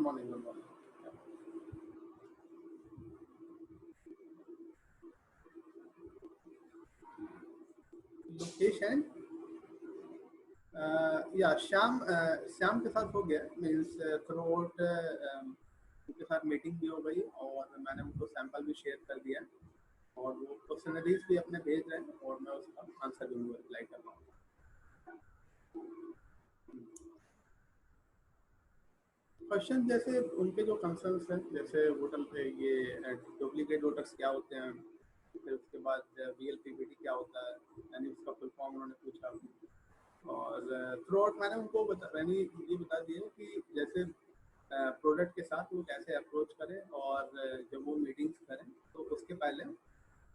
Morning, good morning. Location या श्याम के साथ हो गया, मीन्स थ्रू आउट उनके साथ मीटिंग भी हो गई और मैंने उनको सैंपल भी शेयर कर दिया और वो क्वेश्चनरीज भी अपने भेज रहे हैं और मैं उसका आंसर भी उनको रिप्लाई कर रहा हूँ। क्वेश्चन जैसे उनके जो कंसर्न्स हैं, जैसे वोटर पे ये डुप्लीकेट वोटर्स क्या होते हैं, फिर उसके बाद VLPBT क्या होता है, यानी उसका फुल फॉर्म उन्होंने पूछा और थ्रू आउट मैंने उनको मैंने ये बता दिया कि जैसे प्रोडक्ट के साथ वो कैसे अप्रोच करें और जब वो मीटिंग्स करें तो उसके पहले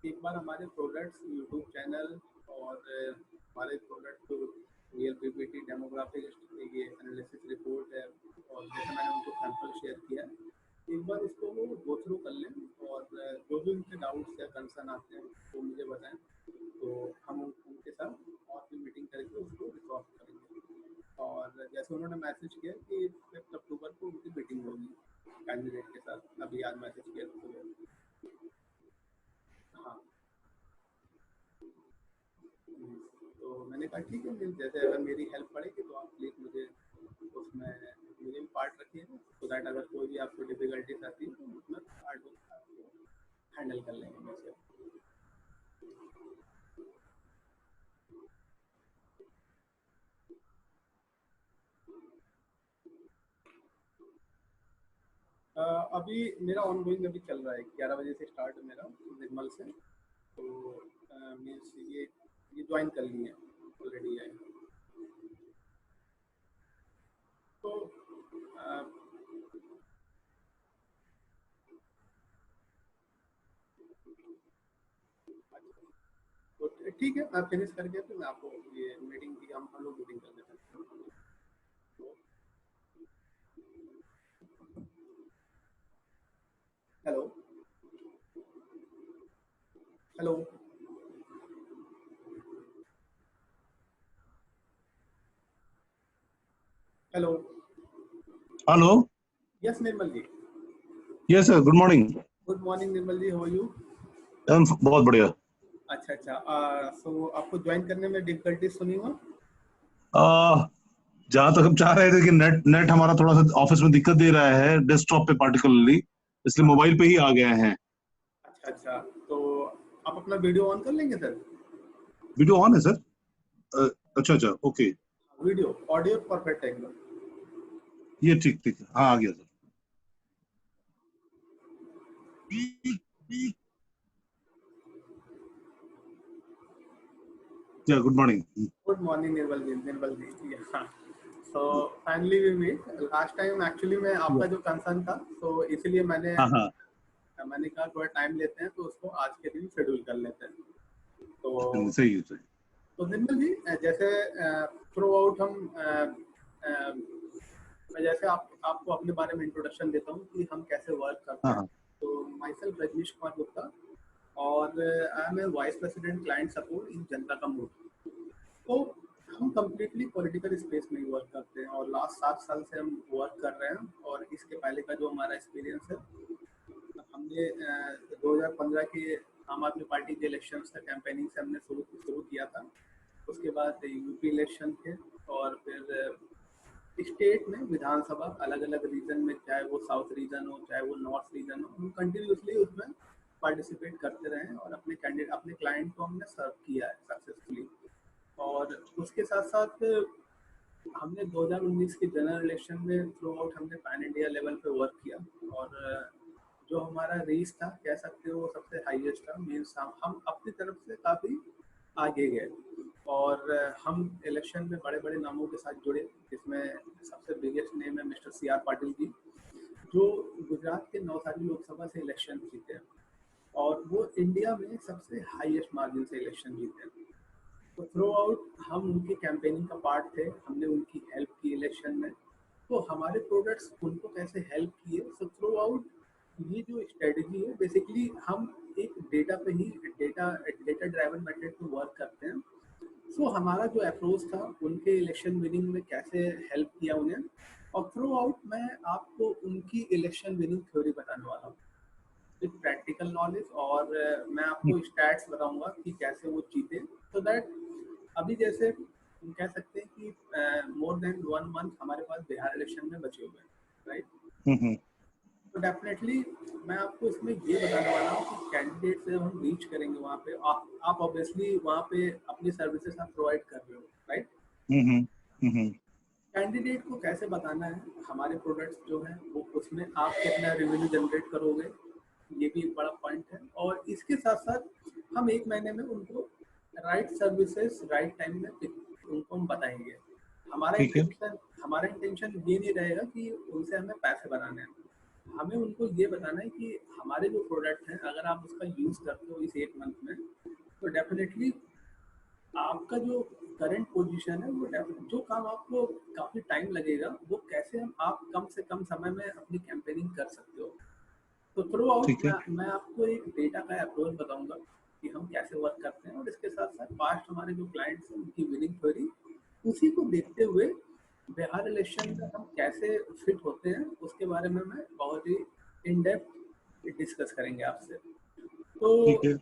एक बार हमारे प्रोडक्ट्स यूट्यूब चैनल और हमारे प्रोडक्ट VLPBT डेमोग्राफिक ये एनालिसिस रिपोर्ट है और जैसे मैंने उनको सैंपल शेयर किया एक बार इसको वो गो थ्रू कर लें और जो भी उनके डाउट्स या कंसर्न आते हैं वो मुझे बताएं, तो हम उनके साथ और भी मीटिंग करके उसको रिजॉल्व करेंगे। और जैसे उन्होंने मैसेज किया कि 5 अक्टूबर को उनकी मीटिंग होगी कैंडिडेट के साथ, अभी आज मैसेज किया तो हाँ। तो मैंने कहा ठीक है, जैसे अगर मेरी हेल्प पड़ेगी तो आप प्लीज़ मुझे उसमें मुझे भी पार्ट रखिएगा, तो दैट अगर कोई भी आपको डिफिकल्टीज आती है तो उसमें पार्ट आपको हैंडल कर लेंगे वैसे। अभी मेरा ऑनगोइंग अभी चल रहा है, 11 बजे से स्टार्ट है मेरा निर्मल से, तो मीन्स ये ज्वाइन कर लिए ऑलरेडी है। तो ठीक है, मैं फिनिश करके फिर मैं आपको ये मीटिंग की हम लोग मीटिंग कर लेते हैं। Hello hello hello hello, yes Nirmal ji. Yes sir, good morning. Good morning Nirmal ji, how are you? बहुत बढ़िया। अच्छा अच्छा, सो आपको ज्वाइन करने में डिफिकल्टीज सुनी हो? जहां तक हम चाह रहे थे कि नेट हमारा थोड़ा सा ऑफिस में दिक्कत दे रहा है, डेस्कटॉप पे पार्टिकुलरली, इसलिए मोबाइल पे ही आ गए हैं। अच्छा अच्छा, तो आप अपना वीडियो ऑन कर लेंगे सर? वीडियो ऑन है सर? अच्छा अच्छा, ओके। वीडियो ऑडियो परफेक्ट है एकदम। ये ठीक ठीक, हाँ आ गया sir. Good morning. Good morning Nirmal ji हाँ। So finally we meet. Last time actually में आपका जो कंसर्न था, तो इसलिए मैंने हाँ कहा थोड़ा टाइम लेते हैं तो उसको आज के दिन शेड्यूल कर लेते हैं। तो सही है सही। तो निर्मल जी, जैसे थ्रू आउट हम मैं जैसे आपको अपने बारे में इंट्रोडक्शन देता हूँ कि हम कैसे वर्क करते हैं। हाँ तो माई सेल्फ रजनीश कुमार गुप्ता और I am a vice president client support in Janta Ka mood. तो हम कम्प्लीटली पॉलिटिकल स्पेस में ही वर्क करते हैं और लास्ट 7 साल से हम वर्क कर रहे हैं। और इसके पहले का जो हमारा एक्सपीरियंस है, हमने 2015 के आम आदमी पार्टी के इलेक्शन था, कैंपेनिंग से हमने शुरू किया था। उसके बाद यूपी इलेक्शन थे और फिर स्टेट में विधानसभा अलग अलग रीजन में, चाहे वो साउथ रीजन हो चाहे वो नॉर्थ रीजन हो, हम कंटिन्यूसली उसमें पार्टिसिपेट करते रहे और अपने क्लाइंट को हमने सर्व किया है सक्सेसफुली। और उसके साथ साथ हमने 2019 के जनरल इलेक्शन में थ्रू आउट हमने पैन इंडिया लेवल पे वर्क किया और जो हमारा रीच था, कह सकते हो वो सबसे हाईएस्ट था। मीन्स हम अपनी तरफ से काफ़ी आगे गए और हम इलेक्शन में बड़े बड़े नामों के साथ जुड़े, जिसमें सबसे बिगेस्ट नेम है मिस्टर CR पाटिल जी, जो गुजरात के नवसारी लोकसभा से इलेक्शन जीते और वो इंडिया में सबसे हाईएस्ट मार्जिन से इलेक्शन जीते। तो थ्रू आउट हम उनकी कैंपेनिंग का पार्ट थे, हमने उनकी हेल्प की इलेक्शन में। तो हमारे प्रोडक्ट्स उनको कैसे हेल्प किए, सो थ्रू आउट ये जो स्ट्रेटजी है, बेसिकली हम एक डेटा पे ही डेटा ड्राइवन मेथड पे वर्क करते हैं। सो हमारा जो अप्रोच था, उनके इलेक्शन विनिंग में कैसे हेल्प किया उन्हें, और थ्रू आउट मैं आपको उनकी इलेक्शन विनिंग थ्योरी बताने वाला हूँ विद प्रैक्टिकल नॉलेज, और मैं आपको स्टैट्स बताऊंगा कि कैसे वो जीते, सो दैट अभी जैसे हम कह सकते हैं कि मोर देन 1 मंथ हमारे पास बिहार इलेक्शन में बचे हुए हैं, राइट। हम्म। तो डेफिनेटली मैं आपको इसमें ये बताने वाला हूँ कि कैंडिडेट से जब हम रीच करेंगे वहाँ पे, आप ऑब्वियसली वहाँ पे अपनी सर्विसेज आप प्रोवाइड कर रहे हो, राइट। हम्म। हम्म। कैंडिडेट को कैसे बताना है हमारे प्रोडक्ट्स जो हैं वो, उसमें आप कितना रेवेन्यू जनरेट करोगे, ये भी एक बड़ा पॉइंट है। और इसके साथ साथ हम 1 महीने में उनको राइट सर्विसेज राइट टाइम में उनको हम बताएंगे। हमारा ठीक है। इंटेंशन हमारा इंटेंशन ये नहीं रहेगा कि उनसे हमें पैसे बनाने हैं, हमें उनको ये बताना है कि हमारे जो प्रोडक्ट हैं अगर आप उसका यूज़ करते हो इस 1 मंथ में, तो डेफिनेटली आपका जो करंट पोजीशन है वो जो काम आपको काफी टाइम लगेगा वो कैसे हम आप कम से कम समय में अपनी कैंपेनिंग कर सकते हो। तो थ्रू आउट ठीक है। मैं आपको एक डेटा का अप्रोच बताऊंगा कि हम कैसे वर्क करते हैं, और इसके साथ साथ पास्ट हमारे जो क्लाइंट्स हैं उनकी विनिंग थ्योरी, उसी को देखते हुए बिहार इलेक्शन में हम कैसे फिट होते हैं उसके बारे में मैं बहुत ही इन डेप्थ डिस्कस करेंगे आपसे। तो ठीक है।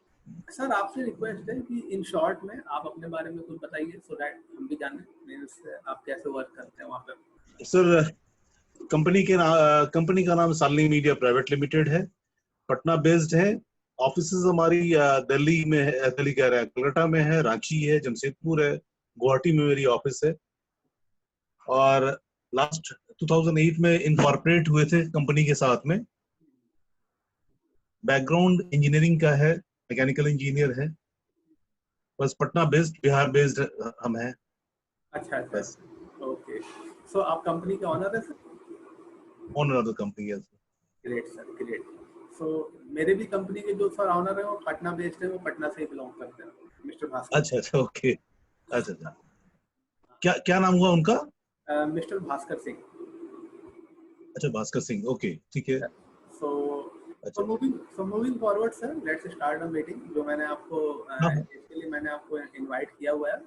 सर आपसे रिक्वेस्ट है कि इन शॉर्ट में आप अपने बारे में कुछ बताइए, सो दैट हम भी जाने मीन्स आप कैसे वर्क करते हैं वहाँ पे। सर, कंपनी का नाम शालिनी मीडिया प्राइवेट लिमिटेड है। पटना बेस्ड है। ऑफिसेज हमारी दिल्ली में है, दिल्ली कह रहे हैं, कोलकाता में है, रांची है, जमशेदपुर है, गुवाहाटी में मेरी ऑफिस है। और लास्ट 2008 में इनकॉर्पोरेट हुए थे कंपनी के साथ में। बैकग्राउंड इंजीनियरिंग का है, मैकेनिकल इंजीनियर है। बस पटना बेस्ड, बिहार बेस्ड हम हैं। अच्छा अच्छा बस अच्छा, ओके। सो आप कंपनी के ऑनर है sir? Owner of the company है। Great sir, great. सो मेरे भी कंपनी के जो सर ऑनर है वो पटना बेस्ड है, वो पटना से ही बिलोंग करते हैं, मिस्टर भास्कर। अच्छा अच्छा, ओके। अच्छा अच्छा, क्या क्या नाम हुआ उनका? मिस्टर भास्कर सिंह। अच्छा, भास्कर सिंह, ओके, ठीक है। सो अच्छा अच्छा। So moving forward sir, let's start a meeting जो मैंने आपको हाँ हाँ। इसके लिए मैंने आपको इनवाइट किया हुआ है।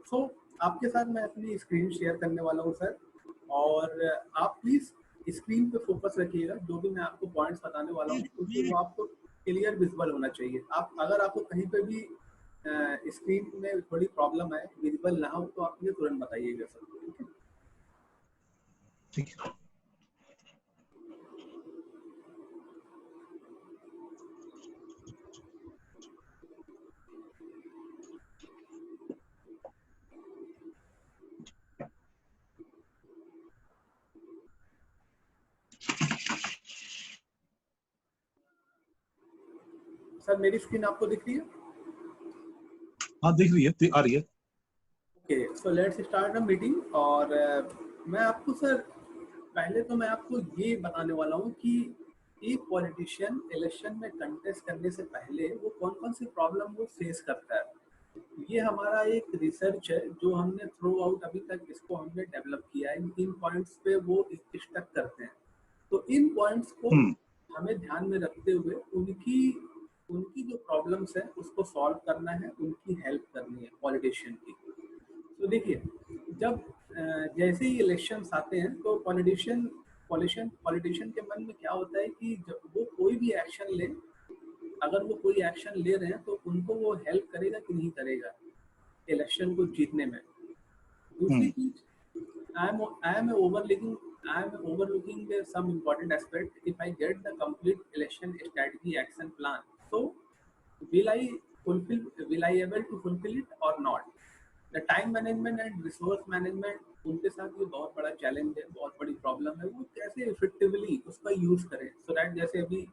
सो आपके साथ मैं अपनी स्क्रीन शेयर करने वाला हूँ सर, और आप प्लीज स्क्रीन पे फोकस रखिएगा। जो भी मैं आपको पॉइंट्स बताने वाला हूँ क्योंकि वो आपको क्लियर विजिबल होना चाहिए। आप अगर आपको कहीं पे भी स्क्रीन में थोड़ी प्रॉब्लम है, विजिबल ना हो, तो आप मुझे तुरंत बताइएगा सर, ठीक है। ठीक है। सर मेरी स्क्रीन आपको दिख रही है? हाँ, दिख रही है, आ रही है। Okay, so let's start a meeting. और मैं आपको सर पहले तो मैं आपको ये बताने वाला हूँ कि एक पॉलिटिशियन इलेक्शन में कंटेस्ट करने से पहले वो कौन कौन सी प्रॉब्लम वो फेस करता है। ये हमारा एक रिसर्च है जो हमने थ्रू आउट अभी तक इसको हमने डेवलप किया है। इन पॉइंट्स पे वो स्टक करते हैं, तो इन पॉइंट्स को हम्म। हमें ध्यान में रखते हुए उनकी उनकी जो प्रॉब्लम्स है उसको सॉल्व करना है, उनकी हेल्प करनी है पॉलिटिशियन की। तो देखिए, जब जैसे ही इलेक्शंस आते हैं तो पॉलिटिशियन के मन में क्या होता है कि जब वो कोई भी एक्शन ले, अगर वो कोई एक्शन ले रहे हैं तो उनको वो हेल्प करेगा कि नहीं करेगा इलेक्शन को जीतने में। दूसरी हम्म। चीज, I am overlooking some important aspect. If I get the complete election strategy action plan, so will I fulfill? Will I able to fulfill it or not? The time management and resource management उनके साथ ये बहुत बड़ा challenge है, बहुत बड़ी problem है। वो कैसे इफेक्टिवली उसका यूज करें, सो दैट जैसे अभी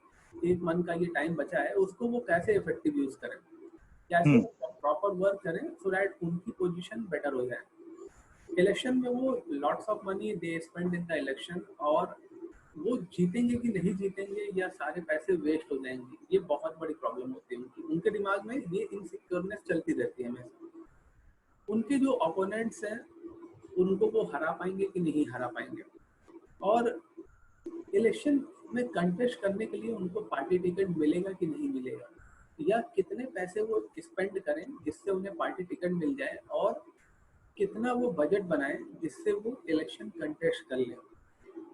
1 मंथ का ये टाइम बचा है उसको वो कैसे इफेक्टिव यूज करें, कैसे हम्म। वो प्रॉपर वर्क करें सो दैट उनकी पोजीशन बेटर हो जाए। इलेक्शन में वो lots of money they spend in the election, और वो जीतेंगे कि नहीं जीतेंगे या सारे पैसे वेस्ट हो जाएंगे, ये बहुत बड़ी प्रॉब्लम होती है उनकी। उनके दिमाग में ये इनसिक्योरनेस चलती रहती है हमेशा। उनके जो ओपोनेंट्स हैं उनको वो हरा पाएंगे कि नहीं हरा पाएंगे, और इलेक्शन में कंटेस्ट करने के लिए उनको पार्टी टिकट मिलेगा कि नहीं मिलेगा, या कितने पैसे वो स्पेंड करें जिससे उन्हें पार्टी टिकट मिल जाए, और कितना वो बजट बनाए जिससे वो इलेक्शन कंटेस्ट कर ले।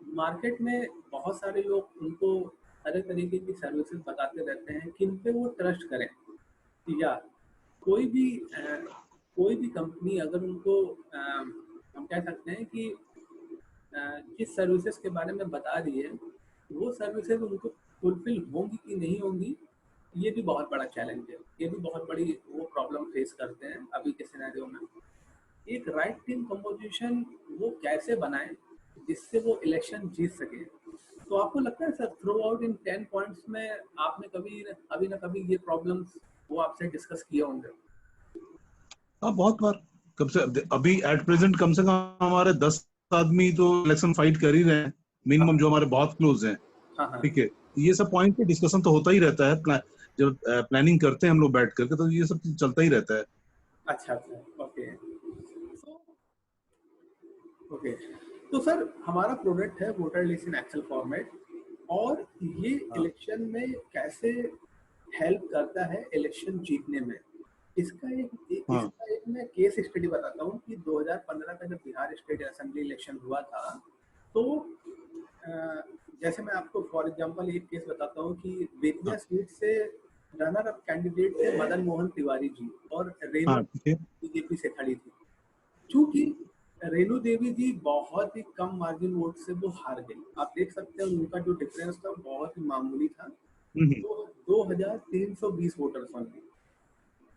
मार्केट में बहुत सारे लोग उनको तरह तरीके की सर्विसेज बताते रहते हैं, किन पे वो ट्रस्ट करें, या कोई भी कोई भी कंपनी अगर उनको हम कह सकते हैं कि जिस सर्विसेज के बारे में बता रही है वो सर्विसेज उनको फुलफिल होंगी कि नहीं होंगी, ये भी बहुत बड़ा चैलेंज है। ये भी बहुत बड़ी वो प्रॉब्लम फेस करते हैं अभी के सिनेरियो में। एक राइट टीम कंपोजिशन वो कैसे बनाएं जिससे वो इलेक्शन जीत सके। तो आपको लगता है sir through out in 10 points में आपने कभी ना कभी ये प्रॉब्लम्स वो आपसे डिस्कस किए होंगे? हाँ, बहुत बार। कब से अभी एट प्रेजेंट कम से कम हमारे 10 आदमी तो इलेक्शन फाइट कर ही रहे हैं, हाँ मिनिमम, जो हमारे बहुत क्लोज हैं। हाँ हाँ। ठीक है, ये सब पॉइंट पे डिस्कशन तो होता ही रहता है। जब प्लानिंग करते हैं हम लोग बैठ करके, तो ये सब चीज चलता ही रहता है। अच्छा अच्छा, ओके। ओके, तो सर हमारा प्रोडक्ट है voter list in Excel format, और ये हाँ इलेक्शन में कैसे हेल्प करता है इलेक्शन जीतने में। हाँ इसका एक मैं केस स्टडी बताता हूँ कि 2015 का जब बिहार स्टेट असेंबली इलेक्शन हुआ था, तो अ, जैसे मैं आपको फॉर एग्जांपल एक केस बताता हूँ कि बेतिया हाँ सीट से रनर अप कैंडिडेट थे मदन मोहन तिवारी जी, और रेणु हाँ। ठीक है। बीजेपी से खड़ी थी। चूंकि रेणु देवी जी बहुत ही कम मार्जिन वोट से वो हार गई। आप देख सकते हैं उनका जो डिफरेंस था बहुत ही मामूली था, हम्म। तो 2320 वोटर्स ओनली।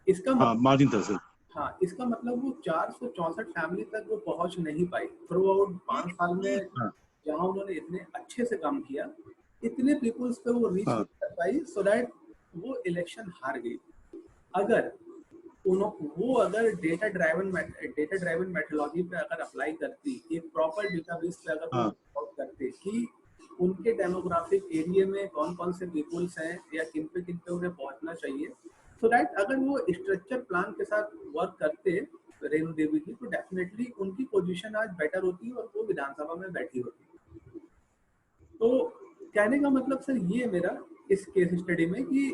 इसका हाँ, मतलब, मार्जिन था सर। हाँ इसका मतलब वो 464 फैमिली तक वो पहुंच नहीं पाई थ्रू आउट 5 साल में। हाँ जहां उन्होंने इतने अच्छे से काम किया, इतने पीपुल्स पे वो रीच हाँ नहीं कर पाई, सो दैट वो इलेक्शन हार गई। अगर वो अगर डेटा ड्राइवन मेथोलॉजी पे अगर अप्लाई करती, एक प्रॉपर डेटाबेस पे अगर वो हाँ वर्कआउट करते कि उनके डेमोग्राफिक एरिया में कौन कौन से पीपुल्स हैं या किन पे उन्हें पहुंचना चाहिए, सो दैट अगर वो स्ट्रक्चर प्लान के साथ वर्क करते रेणु देवी जी, तो डेफिनेटली उनकी पोजीशन आज बेटर होती और वो विधानसभा में बैठी होती। तो कहने का मतलब सर ये मेरा इस केस स्टडी में कि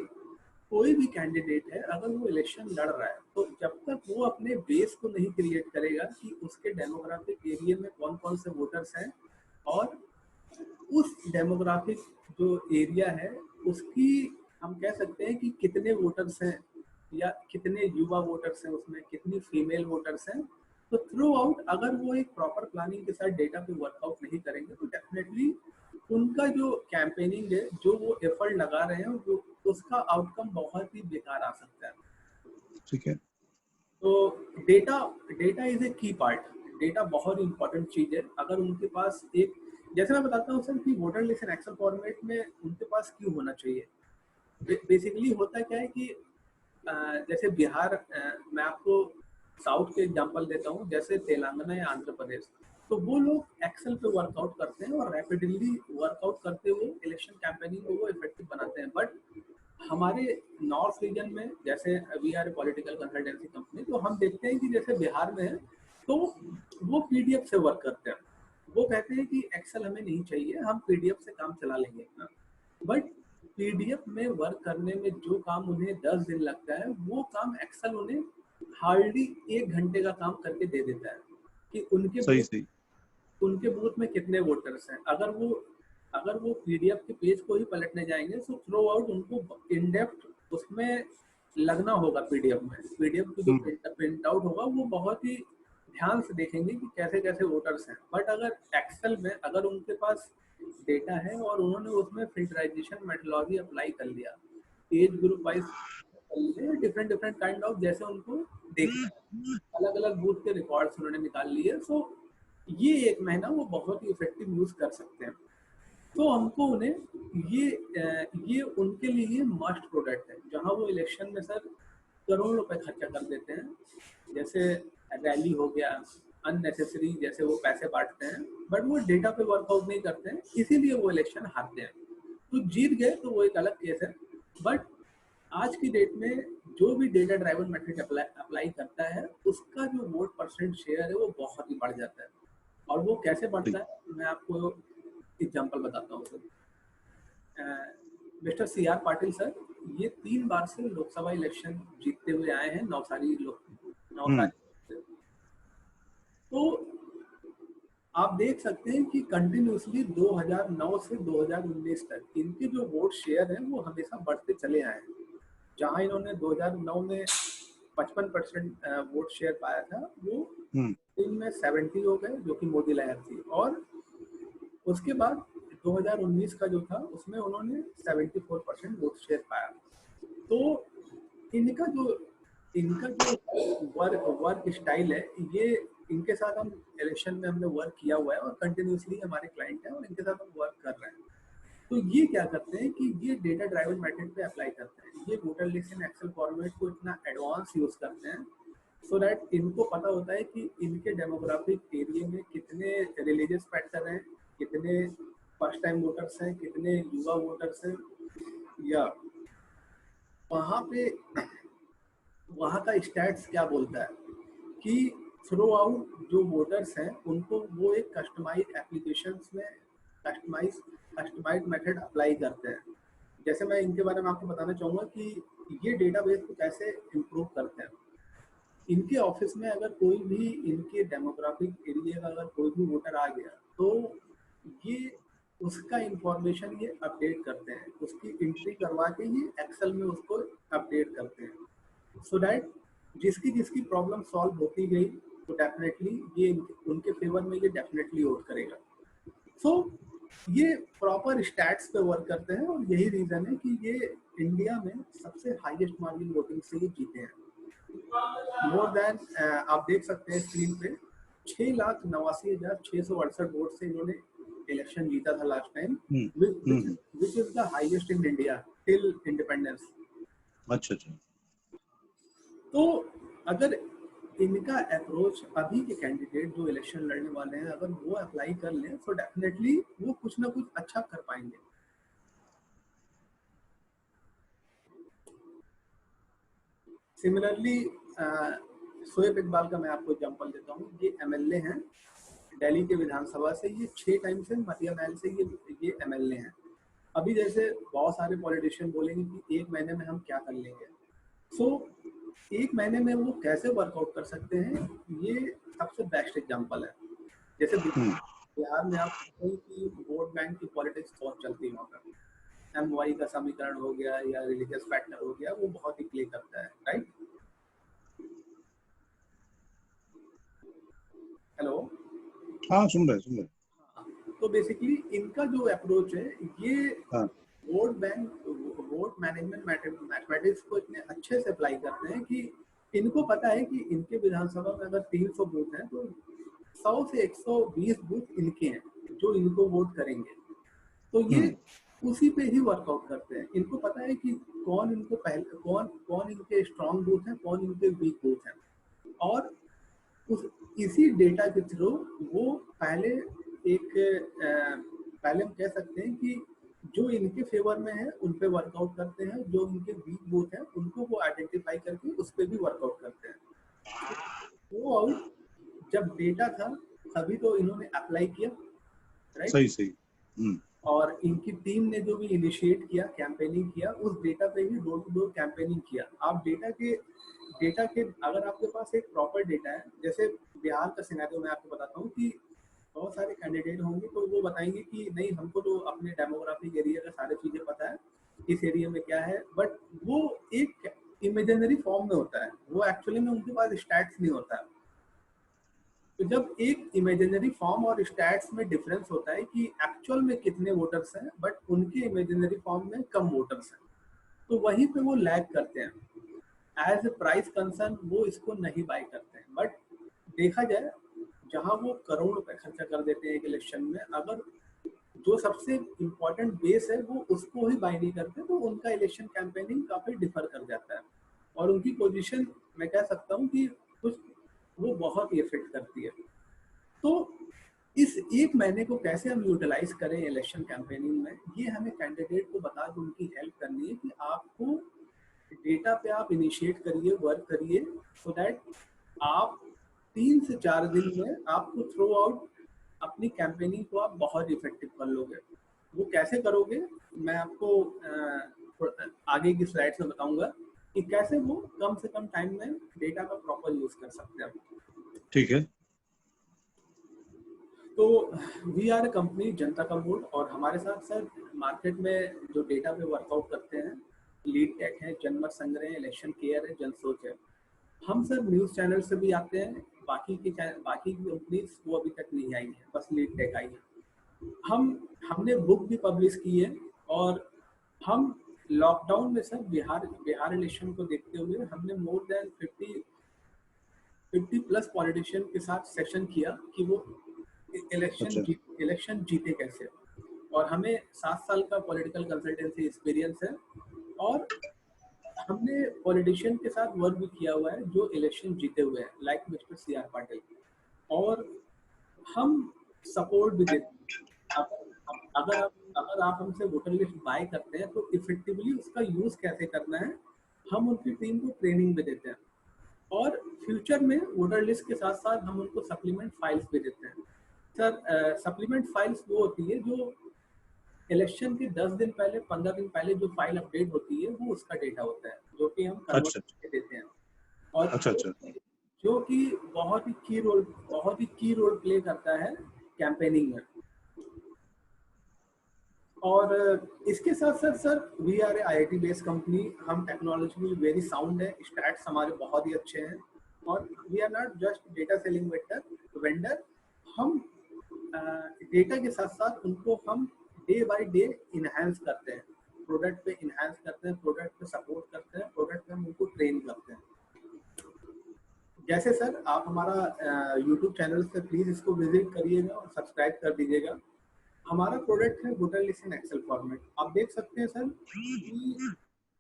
कोई भी कैंडिडेट है अगर वो इलेक्शन लड़ रहा है, तो जब तक वो अपने बेस को नहीं क्रिएट करेगा कि उसके डेमोग्राफिक एरिया में कौन कौन से वोटर्स हैं, और उस डेमोग्राफिक जो एरिया है उसकी हम कह सकते हैं कि कितने वोटर्स हैं या कितने युवा वोटर्स हैं, उसमें कितनी फीमेल वोटर्स हैं, तो थ्रू आउट अगर वो एक प्रॉपर प्लानिंग के साथ डेटा पे वर्कआउट नहीं करेंगे, तो डेफिनेटली उनका जो कैंपेनिंग है, जो वो एफर्ट लगा रहे हैं, वो उसका आउटकम बहुत ही बेकार आ सकता है। ठीक है। तो डेटा डेटा इज ए की पार्ट। डेटा बहुत इंपॉर्टेंट चीज है। अगर उनके पास एक, जैसे मैं बताता हूँ सर कि voter list in Excel format में उनके पास क्यों होना चाहिए। बेसिकली होता क्या है कि जैसे बिहार, मैं आपको साउथ के एग्जांपल देता हूँ, जैसे तेलंगाना या आंध्र प्रदेश, तो वो लोग एक्सेल पे वर्कआउट करते हैं और रैपिडली वर्कआउट करते हुए इलेक्शन कैंपेनिंग को वो इफेक्टिव बनाते हैं। बट हमारे नॉर्थ रीजन में, जैसे we are political consultancy company, तो हम देखते हैं कि जैसे बिहार में है, तो वो पीडीएफ से वर्क करते हैं। वो कहते हैं कि एक्सेल हमें नहीं चाहिए, हम पीडीएफ से काम चला लेंगे अपना। बट पीडीएफ में वर्क करने में जो काम उन्हें 10 दिन लगता है, वो काम एक्सेल उन्हें हार्डली 1 घंटे का काम करके दे देता है कि सही सही। उनके बूथ में कितने वोटर्स हैं। अगर वो पीडीएफ के पेज को ही पलटने जाएंगे, तो थ्रू आउट उनको इन डेप्थ उसमें लगना होगा। पीडीएफ की जो हम्म। प्रिंट आउट होगा वो बहुत ही ध्यान से देखेंगे कि कैसे कैसे वोटर्स हैं। बट अगर एक्सेल में अगर उनके पास डेटा है और उन्होंने उसमें फिल्टराइजेशन मेथोलॉजी अप्लाई कर लिया, एज ग्रुप वाइज कर लिए, डिफरेंट डिफरेंट काइंड ऑफ, जैसे उनको देखना है, अलग अलग बूथ के रिकॉर्ड्स उन्होंने निकाल लिए, सो ये 1 महीना वो बहुत ही इफेक्टिव यूज कर सकते हैं। तो हमको उन्हें ये उनके लिए मस्ट प्रोडक्ट है, जहां वो इलेक्शन में सर करोड़ों रुपए खर्चा कर देते हैं। जैसे रैली हो गया, अननेसेसरी जैसे वो पैसे बांटते हैं, बट वो डेटा पे वर्कआउट नहीं करते हैं, इसीलिए वो इलेक्शन हारते हैं। तो जीत गए तो वो एक अलग केस है। बट आज की डेट में जो भी डेटा ड्राइवन मेथड अप्लाई करता है, उसका जो वोट परसेंट शेयर है वो बहुत ही बढ़ जाता है। और वो कैसे बढ़ता सही। है, मैं आपको एग्जांपल बताता हूँ sir. Mister C R Patil sir, ये 3 बार से लोकसभा इलेक्शन जीतते हुए आए हैं हम्म। नवसारी से। तो आप देख सकते हैं कि कंटिन्यूसली 2009 से 2019 तक इनके जो वोट शेयर हैं वो हमेशा बढ़ते चले आए हैं। जहां इन्होंने 2009 में 55% वोट शेयर पाया था, वो इनमें 70 हो गए, जो कि मोदी लहर थी। और उसके बाद 2019 का जो था उसमें उन्होंने 74% वोट शेयर पाया। तो इनका जो वर्क स्टाइल है, ये इनके साथ हम इलेक्शन में हमने वर्क किया हुआ है और कंटिन्यूसली हमारे क्लाइंट हैं और इनके साथ हम वर्क कर रहे हैं। तो ये क्या करते हैं कि ये डेटा ड्राइवन मेथड पे अप्लाई करते हैं। ये voter list in Excel format को इतना एडवांस यूज करते हैं सो दैट इनको पता होता है कि इनके डेमोग्राफिक एरिया में कितने रिलीजियस पैटर्न हैं, कितने फर्स्ट टाइम वोटर्स हैं, कितने युवा वोटर्स हैं, या वहाँ पे वहाँ का स्टैट्स क्या बोलता है कि थ्रू आउट जो वोटर्स हैं उनको वो एक कस्टमाइज एप्लीकेशंस में कस्टमाइज मेथड अप्लाई करते हैं। जैसे मैं इनके बारे में आपको बताना चाहूँगा कि ये डेटाबेस को कैसे इम्प्रूव करते हैं। इनके ऑफिस में अगर कोई भी इनके डेमोग्राफिक एरिया का अगर कोई भी वोटर आ गया तो ये उसका इंफॉर्मेशन ये अपडेट करते हैं, उसकी एंट्री करवा के ये एक्सेल में उसको अपडेट करते हैं सो दैट जिसकी जिसकी प्रॉब्लम सॉल्व होती गई तो डेफिनेटली ये उनके फेवर में ये डेफिनेटली वोट करेगा। सो ये प्रॉपर स्टैट्स पे वर्क करते हैं और यही रीजन है कि ये इंडिया में सबसे हाईएस्ट मार्जिन वोटिंग से ये जीते हैं। मोर देन आप देख सकते हैं स्क्रीन पे 6,89,668 वोट से इन्होंने इलेक्शन जीता था last time, which is the highest in India till independence. अच्छा। तो अगर इनका अप्रोच अभी के कैंडिडेट जो इलेक्शन लड़ने वाले हैं अगर वो अप्लाई कर लें तो डेफिनेटली वो कुछ ना कुछ अच्छा कर पाएंगे। सिमिलरली शोएब इकबाल का मैं आपको एग्जांपल देता हूँ। ये एमएलए हैं दिल्ली के विधानसभा से, ये 6 टाइम से मटिया महल से ये एमएलए हैं। अभी जैसे बहुत सारे पॉलिटिशियन बोलेंगे कि 1 महीने में हम क्या कर लेंगे, सो 1 महीने में वो कैसे वर्कआउट कर सकते हैं, ये सबसे बेस्ट एग्जांपल है। जैसे बिहार में आप कहते हैं कि वोट बैंक की पॉलिटिक्स बहुत चलती है, वहाँ पर एमवाई का समीकरण हो गया या रिलीजियस फैक्टर हो गया, वो बहुत ही प्ले करता है, राइट। हेलो, हाँ सुन रहे। तो बेसिकली इनका जो अप्रोच है ये वोट मैनेजमेंट मैथमेटिक्स को इतने अच्छे से अप्लाई करते हैं कि इनको पता है कि इनके विधानसभा में अगर 300 बूथ हैं तो 100 से 120 बूथ इनके हैं जो इनको वोट करेंगे। तो ये उसी पे ही वर्कआउट करते हैं। इनको पता है कि कौन इनको पहले कौन इनके स्ट्रॉन्ग बूथ हैं, कौन इनके वीक बूथ हैं, और इसी डेटा के थ्रू वो पहले हम कह सकते हैं कि जो इनके फेवर में है उन पे वर्कआउट करते हैं, जो इनके वीक बूथ हैं उनको वो आइडेंटिफाई करके उस पर भी वर्कआउट करते हैं। वो आउट जब डेटा था तभी तो इन्होंने अप्लाई किया, राइट। सही। और इनकी टीम ने जो भी इनिशिएट किया, कैंपेनिंग किया, उस डेटा पे ही डोर टू डोर कैंपेनिंग किया। आप डेटा के अगर आपके पास एक प्रॉपर डेटा है, जैसे बिहार का सिनेरियो मैं आपको बताता हूँ कि बहुत सारे कैंडिडेट होंगे तो वो बताएंगे कि नहीं हमको तो अपने डेमोग्राफिक एरिया का सारी चीजें पता है, इस एरिया में क्या है, बट वो एक इमेजिनरी फॉर्म में होता है, वो एक्चुअली में उनके पास स्टैट्स नहीं होता है। तो जब एक इमेजिनरी फॉर्म और स्टैट्स में डिफरेंस होता है कि एक्चुअल में कितने वोटर्स हैं बट उनके इमेजिनरी फॉर्म में कम वोटर्स हैं, तो वहीं पे वो लैग करते हैं। एज ए प्राइस कंसर्न वो इसको नहीं बाय करते हैं, बट देखा जाए जहां वो करोड़ रुपए खर्चा कर देते हैं एक इलेक्शन में, अगर जो सबसे इम्पोर्टेंट बेस है वो उसको ही बाय नहीं करते तो उनका इलेक्शन कैंपेनिंग काफी डिफर कर जाता है और उनकी पोजीशन मैं कह सकता हूँ कि कुछ वो बहुत ही इफेक्ट करती है। तो इस 1 महीने को कैसे हम यूटिलाइज करें इलेक्शन कैंपेनिंग में, ये हमें कैंडिडेट को बता के उनकी हेल्प करनी है कि आपको डेटा पे आप इनिशिएट करिए, वर्क करिए, सो दैट आप 3 से 4 दिन में आपको थ्रू आउट अपनी कैंपेनिंग को आप बहुत इफेक्टिव कर लोगे। वो कैसे करोगे मैं आपको आगे की स्लाइड्स में बताऊंगा कि कैसे वो कम से कम टाइम में डेटा का प्रॉपर यूज कर सकते हैं। ठीक है। तो we are A company Janata Ka mood, और हमारे साथ सर मार्केट में जो डेटा पे वर्कआउट करते हैं, लीड टेक है, जनमत संग्रह है, इलेक्शन केयर है, जनसोच है। हम सर न्यूज़ चैनल से भी आते हैं, बाकी की कंपनीज वो अभी तक नहीं आई है, बस लीड टेक आई है। हमने बुक भी पब्लिश की है, और हम लॉकडाउन में सर बिहार इलेक्शन को देखते हुए हमने मोर देन 50 प्लस पॉलिटिशियन के साथ सेशन किया कि वो अच्छा। इलेक्शन जीते कैसे। और हमें 7 साल का पॉलिटिकल कंसल्टेंसी एक्सपीरियंस है, और हमने पॉलिटिशियन के साथ वर्क भी किया हुआ है जो इलेक्शन जीते हुए हैं, like mister C R Patil. और हम सपोर्ट भी देते हैं। अगर आप हमसे वोटर लिस्ट बाय करते हैं तो इफेक्टिवली उसका यूज कैसे करना है, हम उनकी टीम को ट्रेनिंग भी देते हैं। और फ्यूचर में वोटर लिस्ट के साथ साथ हम उनको सप्लीमेंट फाइल्स भी देते हैं। सर सप्लीमेंट फाइल्स वो होती है जो इलेक्शन के 10 दिन पहले, 15 दिन पहले जो फाइल अपडेट होती है वो उसका डेटा होता है, जो कि हम कन्वर्ट अच्छा करके देते हैं। और अच्छा। अच्छा जो कि बहुत ही की रोल प्ले करता है कैंपेनिंग में। और इसके साथ साथ sir we are a IIT based company, हम टेक्नोलॉजी वेरी साउंड है, स्टैट्स हमारे बहुत ही अच्छे हैं, और we are not just data selling vendor. हम डेटा के साथ साथ उनको हम डे बाय डे इनहेंस करते हैं, प्रोडक्ट पे इनहेंस करते हैं, प्रोडक्ट पे सपोर्ट करते हैं, प्रोडक्ट पे हम उनको ट्रेन करते हैं। जैसे सर आप हमारा यूट्यूब चैनल से प्लीज इसको विजिट करिएगा और सब्सक्राइब कर दीजिएगा। हमारा प्रोडक्ट है voter list in Excel format. आप देख सकते हैं सर कि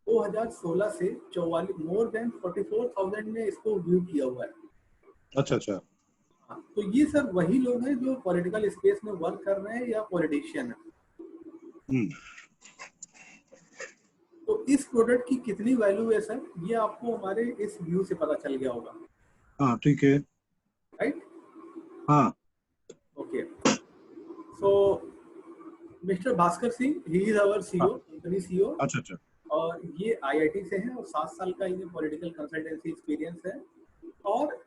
2016 से 44 मोर देन 44,000 ने इसको व्यू किया हुआ है। अच्छा। अच्छा। हाँ, तो ये सर वही लोग हैं जो पॉलिटिकल स्पेस में वर्क कर रहे हैं या पॉलिटिशियन है। हम्म। तो इस प्रोडक्ट की कितनी वैल्यू है सर, ये आपको हमारे इस व्यू से पता चल गया होगा, हाँ ठीक है। राइट? हाँ। Okay, so mister Bhaskar Singh, he is our हाँ। CEO, company CEO. अच्छा अच्छा। और ये आईआईटी से हैं, और 7 साल का इन्हें पॉलिटिकल कंसल्टेंसी एक्सपीरियंस है। और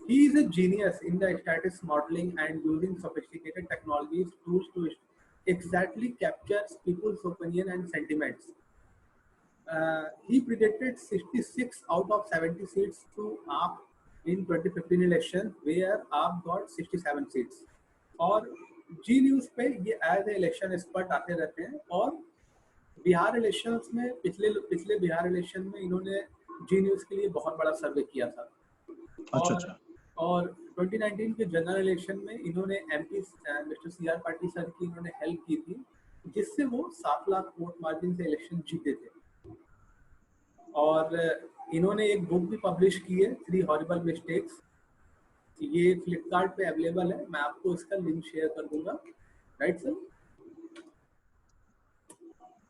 he is a genius in the statistics modeling and using sophisticated technologies tools to exactly capture people's opinion and sentiments. He predicted 66 out of 70 seats to AAP in 2015 election, where AAP got 67 seats. और जी news पे ये as a election expert आते रहते हैं, और Bihar elections में पिछले Bihar election में इन्होंने जी न्यूज के लिए बहुत बड़ा सर्वे किया था। अच्छा और अच्छा। और 2019 के जनरल इलेक्शन में इन्होंने MP mister C R Patil sir की इन्होंने हेल्प की थी, जिससे वो 7 लाख वोट मार्जिन से इलेक्शन जीते थे। और इन्होंने एक बुक भी पब्लिश की है, 3 हॉरिबल मिस्टेक्स। ये फ्लिपकार्ट पे अवेलेबल है, मैं आपको इसका लिंक शेयर कर दूंगा, right sir?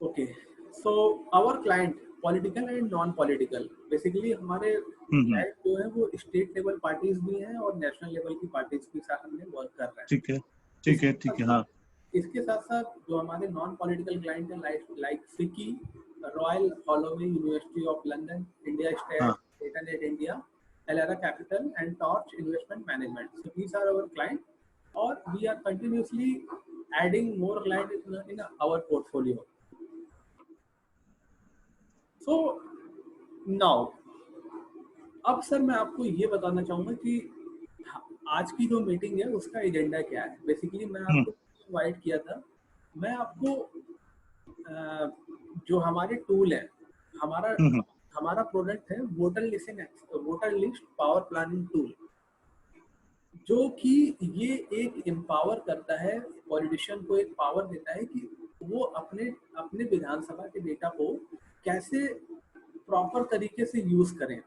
Okay, so our client political and non political, basically हमारे हम्म। क्लाइंट जो है वो स्टेट लेवल पार्टीज भी हैं और नेशनल लेवल की पार्टीज के साथ हमने वर्क कर रहे हैं। ठीक है ठीक है ठीक है। हाँ। इसके साथ साथ जो हमारे नॉन पॉलिटिकल क्लाइंट हैं, like FICCI, Royal Holloway University of London, India हाँ। State, Datanet India, Elara Capital and Torch Investment Management, so these are our client. और we are continuously adding more client in our portfolio. So now, अब sir मैं आपको ये बताना चाहूंगा कि आज की जो मीटिंग है उसका एजेंडा क्या है। बेसिकली मैं हम्म आपको इनवाइट किया था, मैं आपको जो हमारे टूल है, हमारा हम्म। हमारा प्रोडक्ट है voter list power planning tool, जो कि ये एक एम्पावर करता है, पॉलिटिशियन को एक पावर देता है कि वो अपने अपने विधानसभा के डेटा को कैसे प्रॉपर तरीके से यूज करें।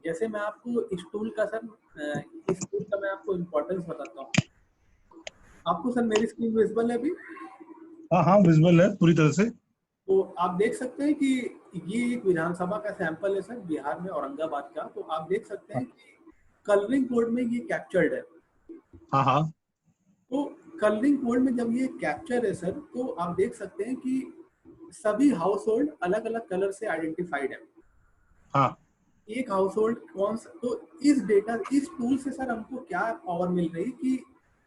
जैसे मैं आपको इस टूल का मैं आपको इम्पोर्टेंस बताता हूँ। आपको सर मेरी स्क्रीन विजिबल है अभी? हाँ हाँ विजिबल है पूरी तरह से। तो आप देख सकते हैं कि ये एक विधानसभा का सैंपल है सर, बिहार में औरंगाबाद का। तो आप देख सकते हैं कि कलरिंग कोड में ये कैप्चर्ड है। हाँ हाँ। तो कलरिंग कोड में जब ये कैप्चर है सर, तो आप देख सकते हैं कि सभी हाउस होल्ड अलग अलग कलर से आइडेंटिफाइड है। हाँ। एक हाउस होल्ड कौन सा, तो इस टूल से सर हमको क्या पावर मिल रही कि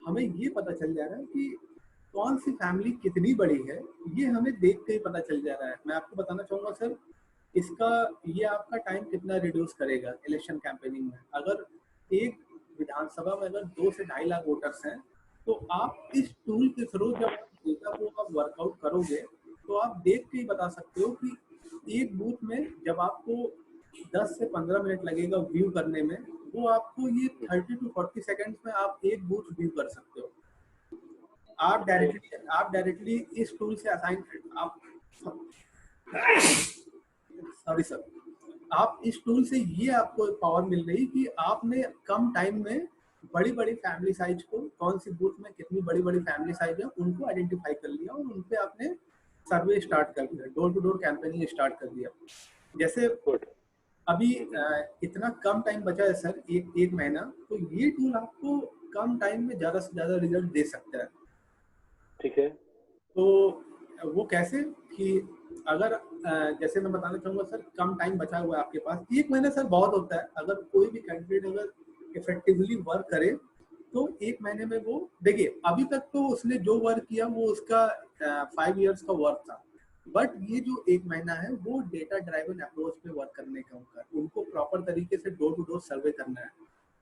हमें ये पता चल जा रहा है कि कौन सी फैमिली कितनी बड़ी है, ये हमें देख के ही पता चल जा रहा है। मैं आपको बताना चाहूँगा सर, इसका ये आपका टाइम कितना रिड्यूस करेगा इलेक्शन कैंपेनिंग में। अगर एक विधानसभा में अगर 2 से ढाई लाख वोटर्स हैं, तो आप इस टूल के थ्रू जब आप डेटा को आप वर्कआउट करोगे, तो आप देख के ही बता सकते हो कि एक बूथ में जब आपको 10 से 15 मिनट लगेगा व्यू करने में, वो आपको ये 30 टू 40 सेकंड्स में आप एक बूथ व्यू कर सकते हो। आप डायरेक्टली इस टूल से असाइन आप सॉरी सर, आप इस टूल से ये आपको पावर मिल रही कि आपने कम टाइम में बड़ी बड़ी फैमिली साइज को, कौन सी बूथ में कितनी बड़ी बड़ी फैमिली साइज है उनको आइडेंटिफाई कर लिया और उन पे आपने सर्वे स्टार्ट कर दिया, door to door campaigning start कर दिया। जैसे अभी इतना कम टाइम बचा है सर, एक महीना, तो ये टूल आपको कम टाइम में ज्यादा से ज्यादा रिजल्ट दे सकता है। ठीक है, तो वो कैसे कि अगर जैसे मैं बताना चाहूंगा सर, कम टाइम बचा हुआ है आपके पास, एक महीना सर बहुत होता है। अगर कोई भी कैंडिडेट अगर इफेक्टिवली वर्क करे तो एक महीने में वो, देखिए अभी तक तो उसने जो वर्क किया वो उसका 5 इयर्स का वर्क था, बट ये जो एक महीना है वो डेटा ड्राइवन अप्रोच पे वर्क करने का उनको प्रॉपर तरीके से डोर टू डोर सर्वे करना है।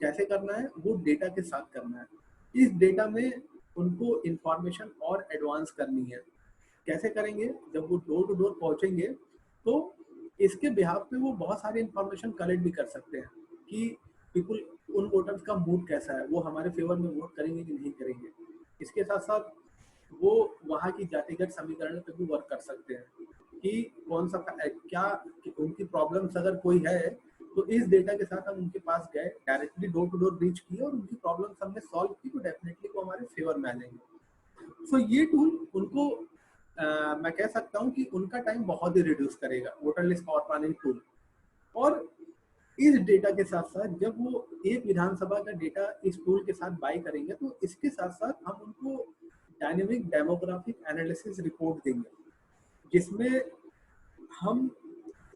कैसे करना है, वो डेटा के साथ करना है। इस डेटा में उनको इंफॉर्मेशन और एडवांस करनी है। कैसे करेंगे, जब वो डोर टू डोर पहुंचेंगे तो इसके बिहाफ पे वो बहुत सारी इंफॉर्मेशन कलेक्ट भी कर सकते हैं कि पीपल, उन वोटर्स का मूड कैसा है, वो हमारे फेवर में वोट करेंगे कि नहीं करेंगे। इसके साथ साथ वो वहाँ की जातिगत समीकरण पे भी वर्क कर सकते हैं कि कौन सा क्या उनकी प्रॉब्लम्स अगर कोई है, तो इस डेटा के साथ हम उनके पास गए, directly door to door reach किए और उनकी प्रॉब्लम्स हमने सॉल्व की, तो डेफिनेटली वो हमारे फेवर में आ जाएंगे। सो ये टूल उनको मैं कह सकता हूँ कि उनका टाइम बहुत ही रिड्यूस करेगा, voter list power planning tool. और इस डेटा के साथ साथ जब वो एक विधानसभा का डेटा इस टूल के साथ बाय करेंगे, तो इसके साथ साथ हम उनको डायनेमिक डेमोग्राफिक एनालिसिस रिपोर्ट देंगे, जिसमें हम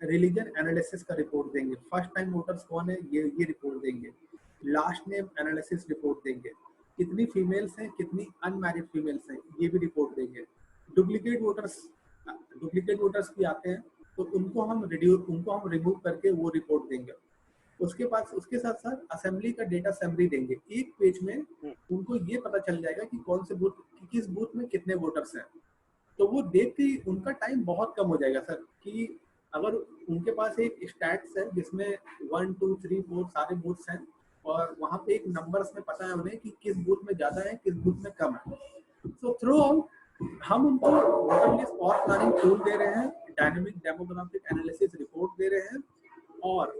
रिलीजन एनालिसिस का रिपोर्ट देंगे, फर्स्ट टाइम वोटर्स कौन है ये रिपोर्ट देंगे, लास्ट नेम एनालिसिस रिपोर्ट देंगे, कितनी फीमेल्स हैं कितनी अनमैरिड फीमेल्स हैं ये भी रिपोर्ट देंगे। डुप्लीकेट वोटर्स भी आते हैं, तो उनको हम रिमूव करके वो रिपोर्ट देंगे। उसके साथ साथ असेंबली का डेटा समरी देंगे। एक पेज में उनको ये पता चल जाएगा कि कौन से बूथ, किस बूथ में कितने वोटर्स हैं। तो वो देख के उनका टाइम बहुत कम हो जाएगा सर, कि अगर उनके पास एक स्टैट्स है जिसमें 1 2 3 4 सारे बूथ्स हैं और वहाँ पे एक नंबर्स में पता है उन्हें कि किस बूथ में ज्यादा है किस बूथ में कम है। तो थ्रू हम उनको voter list power planning tool दे रहे हैं, डायनेमिक डेमोग्राफिक एनालिसिस रिपोर्ट दे रहे हैं, और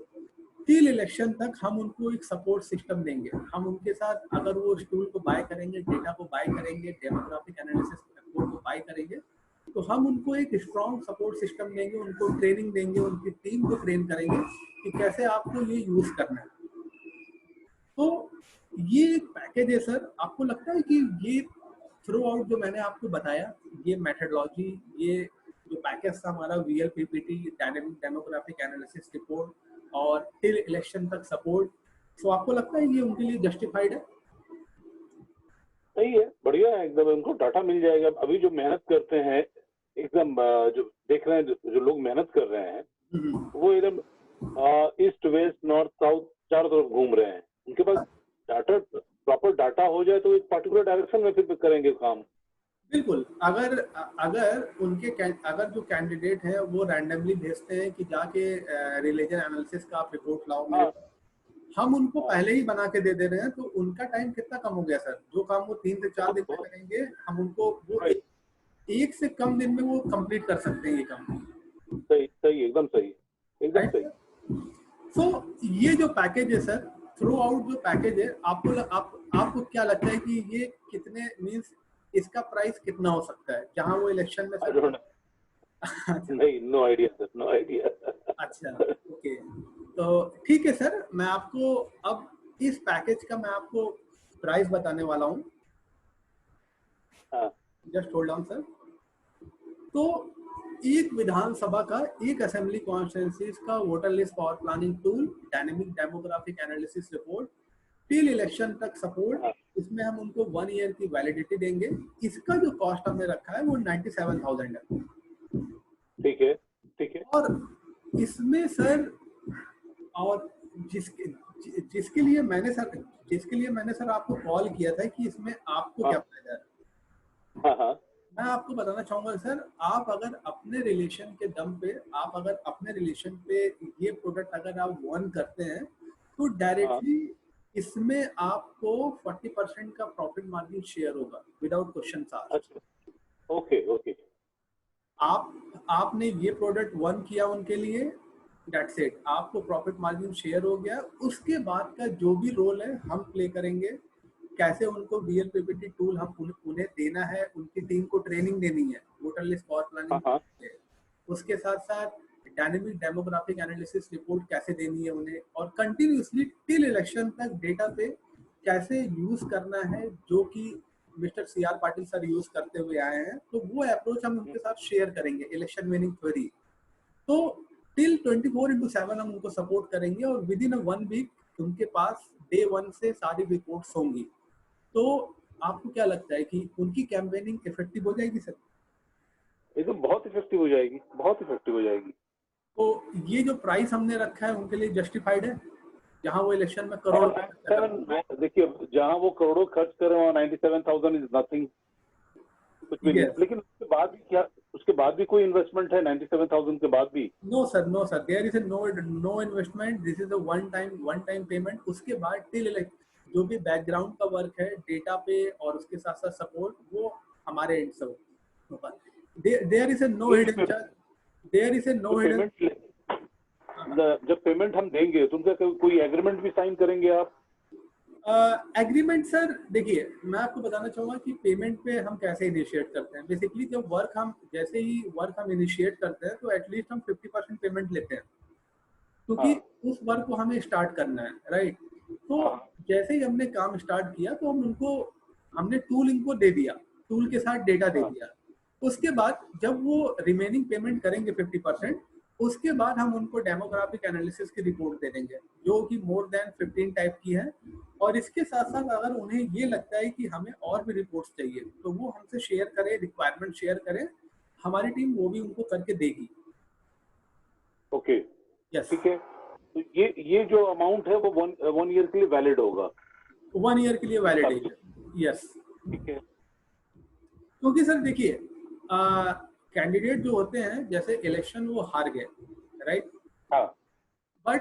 टिल इलेक्शन तक हम उनको एक सपोर्ट सिस्टम देंगे। हम उनके साथ, अगर वो उस टूल को बाय करेंगे, डेटा को बाय करेंगे, डेमोग्राफिक एनालिसिस रिपोर्ट को बाय करेंगे, तो हम उनको एक स्ट्रॉन्ग सपोर्ट सिस्टम देंगे, उनको ट्रेनिंग देंगे, उनकी टीम को ट्रेन करेंगे कि कैसे आपको ये यूज करना है। तो ये एक पैकेज है सर। आपको लगता है कि ये थ्रू आउट जो मैंने आपको बताया, ये मेथडोलॉजी, ये जो पैकेज था हमारा, VLPPT, dynamic demographic analysis report और टिल इलेक्शन तक सपोर्ट, तो आपको लगता है ये उनके लिए जस्टिफाइड है? सही है, बढ़िया है एकदम। उनको डाटा मिल जाएगा। अभी जो मेहनत करते हैं एकदम, जो देख रहे हैं, जो लोग मेहनत कर रहे हैं वो एकदम ईस्ट वेस्ट नॉर्थ साउथ चारों तरफ घूम रहे हैं। उनके पास डाटा, प्रॉपर डाटा हो जाए तो एक पर्टिकुलर डायरेक्शन में फिर करेंगे काम। बिल्कुल। अगर जो कैंडिडेट है वो रैंडमली भेजते हैं कि जाके रिलीजन एनालिसिस का आप रिपोर्ट लाओ मेरे पास, हम उनको पहले ही बना के दे दे रहे हैं, तो उनका टाइम कितना कम हो गया सर। जो काम वो 3 से 4 दिन में करेंगे, हम उनको वो एक से कम दिन में वो कंप्लीट कर सकते हैं ये काम। सही सही, एकदम सही, एकदम सही। तो ये जो पैकेज है सर, थ्रू आउट जो पैकेज है, आपको क्या लगता है कि ये कितने, मींस इसका प्राइस कितना हो सकता है जहां वो इलेक्शन में सर? नहीं, no idea sir, no idea. अच्छा, ओके, तो ठीक है सर, मैं आपको अब इस पैकेज का मैं आपको प्राइस बताने वाला हूँ। Just hold on sir. तो एक विधानसभा का, एक असेंबली कॉन्स्टिट्यूएंसीज का voter list power planning tool, dynamic demographic analysis report, till election तक सपोर्ट। इसमें हम उनको 1 ईयर की वैलिडिटी देंगे। इसका जो कॉस्ट हमने रखा है वो 97,000 है। ठीक है, ठीक है। और इसमें सर, और जिसके लिए मैंने सर आपको कॉल किया था कि इसमें आपको क्या फायदा है, हाँ हाँ, मैं आपको बताना चाहूंगा सर, आप अगर अपने रिलेशन के दम पे, आप अगर अपने रिलेशन पे ये प्रोडक्ट अगर आप वन करते हैं तो डायरेक्टली इसमें आपको 40% का प्रॉफिट मार्जिन शेयर होगा विदाउट क्वेश्चन आस्क्ड। अच्छा, ओके ओके। आपने ये प्रोडक्ट वन किया उनके लिए, दैट्स इट, आपको प्रॉफिट मार्जिन शेयर हो गया। उसके बाद का जो भी रोल है हम प्ले करेंगे, कैसे उनको बीएल पीपीटी टूल हम उन्हें देना है, उनकी टीम को ट्रेनिंग देनी है, वोटर लिस्ट कॉस्ट प्लानिंग, उसके साथ साथ डायनेमिक डेमोग्राफिक एनालिसिस रिपोर्ट कैसे देनी है उन्हें, और कंटिन्यूसली टिल इलेक्शन तक डेटा पे कैसे यूज करना है, जो कि mister CR Patil sir use करते हुए आए हैं। तो वो अप्रोच हम उनके साथ शेयर करेंगे, इलेक्शन विनिंग थ्योरी। तो टिल 24/7 हम उनको सपोर्ट करेंगे और विद इन 1 वीक उनके पास डे 1 से सारी रिपोर्ट्स होंगी। तो आपको क्या लगता है कि उनकी कैंपेनिंग इफेक्टिव हो जाएगी सर? एकदम बहुत इफेक्टिव हो जाएगी, बहुत इफेक्टिव हो जाएगी। तो ये जो प्राइस हमने रखा है उनके लिए जस्टिफाइड है, जहां वो इलेक्शन में करोड़ों, देखिए जहां वो करोड़ों खर्च कर रहे हो, 97,000 इज नथिंग, कुछ भी नहीं। लेकिन उसके बाद भी क्या, उसके बाद भी कोई इन्वेस्टमेंट है 97,000 के बाद भी? No sir, there is no investment, this is a one time payment. उसके बाद टिल जो भी बैकग्राउंड का वर्क है डेटा पे और उसके साथ साथ सपोर्ट, वो हमारे एंड से होगा। There is no hidden charge, there is no hidden. जब पेमेंट हम देंगे तो उनका कोई एग्रीमेंट भी साइन करेंगे आप? एग्रीमेंट सर देखिए, मैं आपको बताना चाहूंगा कि पेमेंट पे हम कैसे इनिशिएट करते हैं। बेसिकली जब जैसे ही वर्क हम इनिशिएट करते हैं तो एटलीस्ट हम 50% पेमेंट लेते हैं, क्योंकि उस वर्क को हमें स्टार्ट करना है, राइट। तो जैसे ही हमने काम स्टार्ट किया तो हमने टूल इनको दे दिया, टूल के साथ डेटा दे दिया। उसके बाद जब वो रिमेनिंग पेमेंट करेंगे 50%, उसके बाद हम उनको डेमोग्राफिक एनालिसिस की रिपोर्ट दे देंगे, जो कि मोर देन 15 टाइप की है। और इसके साथ साथ अगर उन्हें ये लगता है कि हमें और भी रिपोर्ट्स चाहिए तो वो हमसे शेयर करें, रिक्वायरमेंट शेयर करें, हमारी टीम वो भी उनको करके देगी। ओके, ठीक है। तो ये जो अमाउंट है वो वन ईयर के लिए वैलिड होगा? 1 ईयर के लिए वैलिड है, यस। ठीक है। क्योंकि सर देखिए, कैंडिडेट जो होते हैं, जैसे इलेक्शन वो हार गए, राइट, बट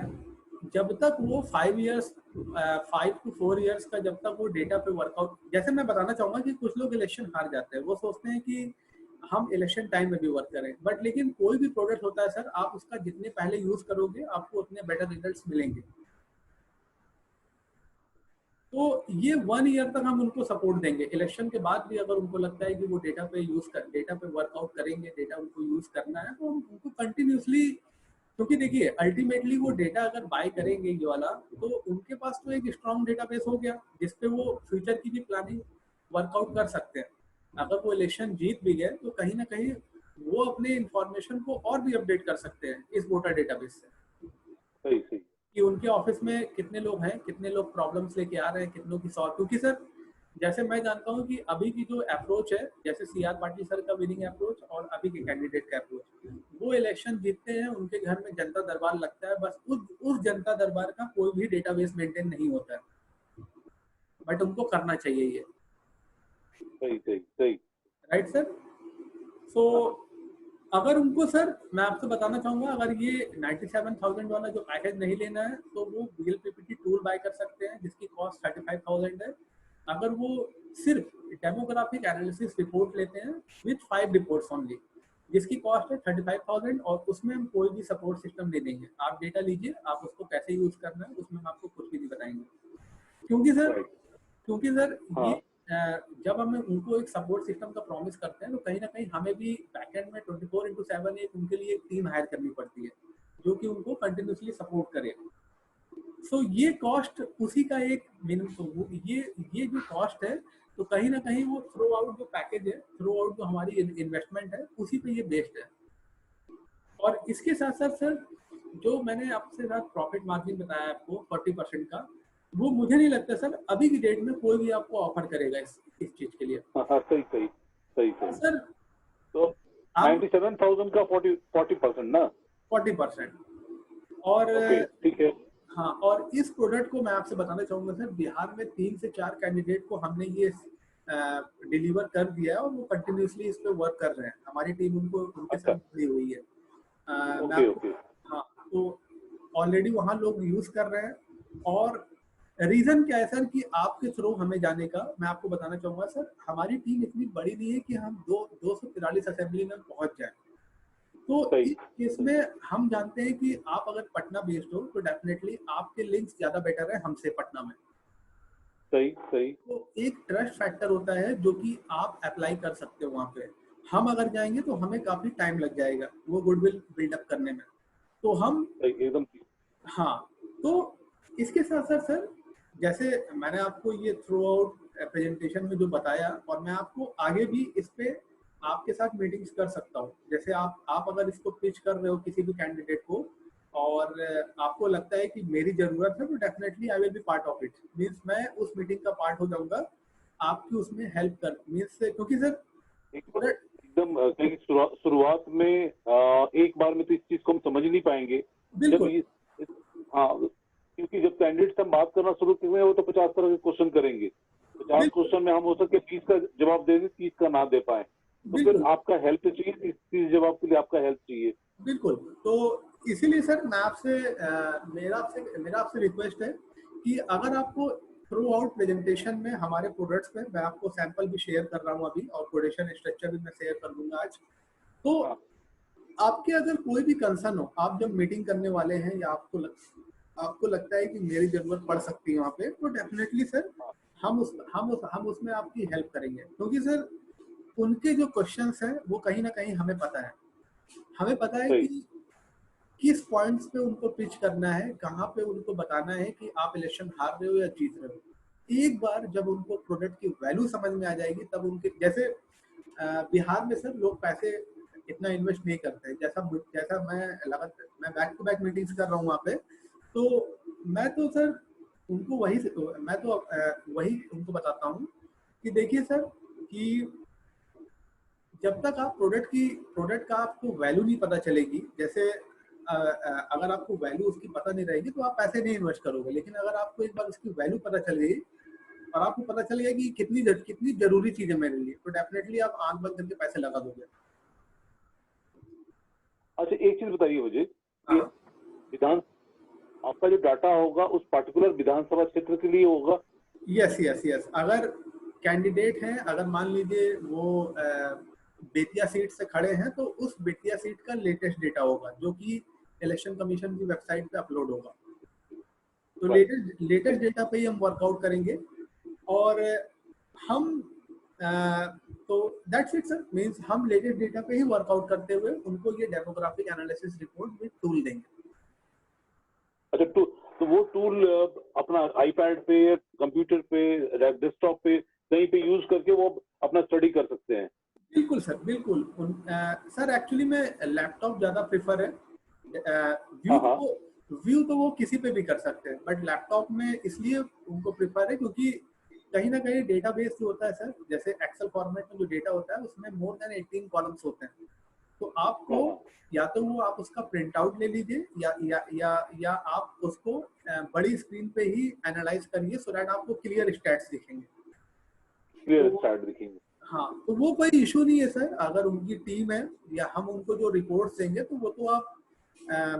जब तक वो 5 to 4 इयर्स का जब तक वो डेटा पे वर्कआउट, जैसे मैं बताना चाहूंगा कि कुछ लोग इलेक्शन हार जाते हैं, वो सोचते हैं कि हम इलेक्शन टाइम में भी वर्क करें, बट लेकिन कोई भी प्रोडक्ट होता है सर, आप उसका जितने पहले यूज करोगे आपको उतने बेटर रिजल्ट्स मिलेंगे। तो ये 1 ईयर तक हम उनको सपोर्ट देंगे। इलेक्शन के बाद भी अगर उनको लगता है कि वो डेटा पे वर्कआउट करेंगे, डेटा उनको यूज करना है, तो हम उनको कंटिन्यूसली, क्योंकि देखिए अल्टीमेटली वो डेटा अगर बाय करेंगे ये वाला, तो उनके पास तो एक स्ट्रॉन्ग डेटाबेस हो गया जिसपे वो फ्यूचर की भी प्लानिंग वर्कआउट कर सकते हैं। अगर वो इलेक्शन जीत भी गए तो कहीं ना कहीं वो अपने इंफॉर्मेशन को और भी अपडेट कर सकते हैं इस वोटर डेटाबेस से। सही सही। कि उनके ऑफिस में कितने लोग हैं, कितने लोग प्रॉब्लम्स लेके आ रहे हैं, कितनों की सॉल्व। क्योंकि सर जैसे मैं जानता हूँ कि अभी की जो अप्रोच है, जैसे सीआर पाटिल सर का विनिंग अप्रोच और अभी के कैंडिडेट का अप्रोच, वो इलेक्शन जीतते हैं, उनके घर में जनता दरबार लगता है, बस उस जनता दरबार का कोई भी डेटाबेस मेंटेन नहीं होता है, बट उनको करना चाहिए ये। सही सही सही, राइट सर। सो अगर उनको सर, मैं आपसे बताना चाहूंगा, अगर ये 97,000 वाला जो पैकेज नहीं लेना है तो वो बीएल पीपीटी टूल बाय कर सकते हैं जिसकी कॉस्ट 35,000 है। अगर वो सिर्फ डेमोग्राफिक एनालिसिस रिपोर्ट लेते हैं विथ 5 रिपोर्ट्स ओनली, जिसकी कॉस्ट है 35,000, और उसमें हम कोई भी सपोर्ट सिस्टम दे देंगे। आप डेटा लीजिए, आप उसको कैसे यूज करना है उसमें हम आपको कुछ भी नहीं बताएंगे। क्योंकि सर ये जब हमें उनको एक सपोर्ट सिस्टम का प्रॉमिस करते हैं तो कहीं ना कहीं हमें भी बैकएंड में 24/7 एक उनके लिए एक टीम हायर करनी पड़ती है जो कि उनको कंटिन्यूसली सपोर्ट करे। सो ये कॉस्ट उसी का एक मिनिमम, ये जो कॉस्ट है, तो कहीं ना कहीं वो थ्रू आउट जो पैकेज है, थ्रू आउट जो हमारी इन्वेस्टमेंट है, उसी पे ये बेस्ड है। और इसके साथ साथ सर, जो मैंने आपसे साथ प्रॉफिट मार्जिन बताया आपको 40% का, वो मुझे नहीं लगता सर अभी की डेट में कोई भी आपको ऑफर करेगा इस चीज के लिए। हाँ हाँ, सही सही सही और सही। सर तो आप 97,000 का 40% ना? 40%। और ओके ठीक है। हाँ, और इस प्रोडक्ट को मैं आपसे बताना चाहूंगा सर, बिहार में 3 से 4 कैंडिडेट को हमने ये डिलीवर कर दिया है और वो कंटिन्यूसली इस पे वर्क कर रहे हैं। हमारी टीम उनके साथ अच्छा, जुड़ी हुई है। मैं ओके आपको, ओके। हाँ, तो ऑलरेडी वहाँ लोग यूज कर रहे हैं। और रीजन क्या है सर कि आपके थ्रू हमें जाने का, मैं आपको बताना चाहूंगा सर, हमारी टीम इतनी बड़ी नहीं है कि हम 243 असेंबली में पहुंच जाए। तो सही इस केस सही में हम जानते हैं कि आप अगर पटना बेस्ड हो तो डेफिनेटली आपके लिंक्स ज्यादा बेटर है हमसे पटना में। सही सही। तो एक ट्रस्ट फैक्टर होता है जो कि आप अप्लाई कर सकते हो वहाँ पे। हम अगर जाएंगे तो हमें काफी टाइम लग जाएगा वो गुडविल बिल्डअप करने में। तो हम, सही एकदम। हाँ, तो इसके साथ साथ सर, जैसे मैंने आपको ये थ्रू आउट प्रेजेंटेशन में जो बताया, और मैं आपको आगे भी इस पे आपके साथ मीटिंग्स कर सकता हूँ। जैसे आप अगर इसको पिच कर रहे हो किसी भी कैंडिडेट को और आपको लगता है कि मेरी जरूरत है, तो definitely I will be part of it. Means मैं उस मीटिंग का पार्ट हो जाऊंगा, आपकी उसमें हेल्प कर, मीन्स क्योंकि सर एकदम पूरा, एकदम, क्योंकि शुरुआत में एक बार में तो इस चीज को हम समझ नहीं पाएंगे। जब बिल्कुल हाँ, क्योंकि जब कैंडिडेट हम बात करना शुरू करेंगे वो तो 50 तरह के क्वेश्चन करेंगे। 50 बिल्कुल क्वेश्चन में हम हो सके 30 का जवाब दे दें, 30 का ना दे पाए, तो फिर बिल्कुल आपका हेल्प चाहिए, 30 जवाब के लिए आपका हेल्प चाहिए। बिल्कुल। तो इसीलिए सर मैं आपसे मेरा आपसे रिक्वेस्ट है कि अगर आपको थ्रू आउट प्रेजेंटेशन में हमारे प्रोडक्ट्स में, मैं आपको सैंपल भी शेयर कर रहा हूँ अभी और कोटेशन स्ट्रक्चर भी मैं शेयर कर दूंगा आज। तो हाँ आपके अगर कोई भी कंसर्न हो, आप जब मीटिंग करने वाले हैं या आपको लगता है कि मेरी जरूरत पड़ सकती है वहाँ पे, तो डेफिनेटली सर हाँ, हम उसमें आपकी हेल्प करेंगे। क्योंकि सर उनके जो क्वेश्चंस हैं वो कहीं ना कहीं हमें पता है। हमें पता है सही। कि किस पॉइंट्स पे उनको पिच करना है, कहाँ पे उनको बताना है कि आप इलेक्शन हार रहे हो या जीत रहे हो। एक बार जब उनको प्रोडक्ट की वैल्यू समझ में आ जाएगी, तब उनके जैसे बिहार में सर लोग पैसे इतना इन्वेस्ट नहीं करते। जैसा मैं बैक टू बैक मीटिंग्स कर रहा हूँ वहाँ पे, तो मैं तो सर उनको वही उनको बताता हूँ कि देखिए सर कि जब तक आप प्रोडक्ट का आपको वैल्यू नहीं पता चलेगी, जैसे अगर आपको वैल्यू उसकी पता नहीं रहेगी तो आप पैसे नहीं इन्वेस्ट करोगे। लेकिन अगर आपको एक बार उसकी वैल्यू पता चल गई और आपको पता चल गया कि कितनी जरूरी चीज है मेरे लिए, तो डेफिनेटली आप आंख बंद करके पैसे लगा दोगे। अच्छा, एक चीज बताइए मुझे कि हाँ, विधान आपका जो डाटा होगा उस पर्टिकुलर विधानसभा क्षेत्र के लिए होगा? Yes yes yes. अगर कैंडिडेट हैं, अगर मान लीजिए वो बेतिया सीट से खड़े हैं, तो उस बेतिया सीट का लेटेस्ट डेटा होगा जो कि इलेक्शन कमीशन की वेबसाइट पे अपलोड होगा। तो राइट। लेटेस्ट डेटा पे ही हम वर्कआउट करेंगे। और हम अ, तो दैट्स इट सर, मींस हम लेटेस्ट डेटा पे ही वर्कआउट करते हुए उनको ये demographic analysis report with tool देंगे। अच्छा, तो वो टूल अपना आईपैड पे, कंप्यूटर पे, डेस्कटॉप पे कहीं पे यूज करके वो अपना स्टडी कर सकते हैं? बिल्कुल सर, बिल्कुल। सर एक्चुअली में लैपटॉप ज्यादा प्रेफर है। हाँ हाँ व्यू तो वो किसी पे भी कर सकते हैं, बट लैपटॉप में इसलिए उनको प्रेफर है क्योंकि कहीं ना कहीं डेटाबेस जो होता है सर, जैसे एक्सेल फॉर्मेट में जो डेटा होता है उसमें मोर देन 18 कॉलम्स होते हैं। तो आपको, हाँ हाँ। या तो वो आप उसका प्रिंट आउट ले लीजिए, या आप उसको बड़ी स्क्रीन पे ही एनालाइज करिए, सो दैट आपको क्लियर स्टैट्स दिखेंगे। क्लियर तो स्टार्ट दिखेंगे। हाँ, तो वो कोई इशू नहीं है सर। अगर उनकी टीम है या हम उनको जो रिपोर्ट्स देंगे, तो वो तो आप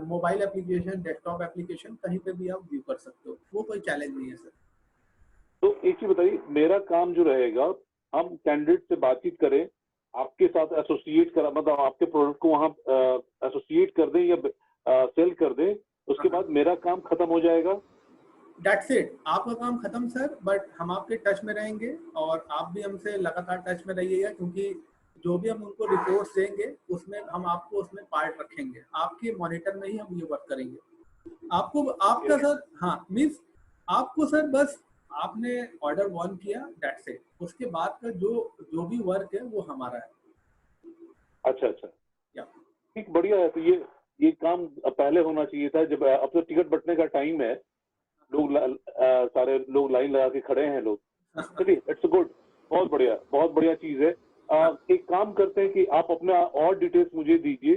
मोबाइल एप्लीकेशन, डेस्कटॉप एप्लीकेशन, कहीं पे भी आप व्यू कर सकते हो, वो कोई चैलेंज नहीं है सर। तो एक चीज बताइए, मेरा काम जो रहेगा, हम कैंडिडेट से बातचीत करें, आपके साथ एसोसिएट करा, मतलब आपके प्रोडक्ट को वहाँ एसोसिएट कर दें या सेल कर दें, उसके बाद मेरा काम खत्म हो जाएगा? दैट्स इट, आपका काम खत्म सर। बट हम आपके टच में रहेंगे और आप भी हमसे लगातार टच में रहिएगा, क्योंकि जो भी हम उनको रिपोर्ट्स देंगे उसमें हम आपको उसमें पार्ट रखेंगे, आपके मॉनिटर में ही हम ये वर्क करेंगे। आपको आपका सर, हाँ, मीन्स आपको सर बस आपने ऑर्डर वन किया, दैट्स इट। उसके बाद का जो जो भी वर्क है वो हमारा है। अच्छा अच्छा, या ठीक, बढ़िया है। तो ये काम पहले होना चाहिए था, जब अब तो टिकट बंटने का टाइम है, सारे लोग लाइन लगा के खड़े हैं लोग। चलिए, इट्स गुड, बहुत बढ़िया चीज है। एक काम करते हैं कि आप अपना और डिटेल्स मुझे दीजिए।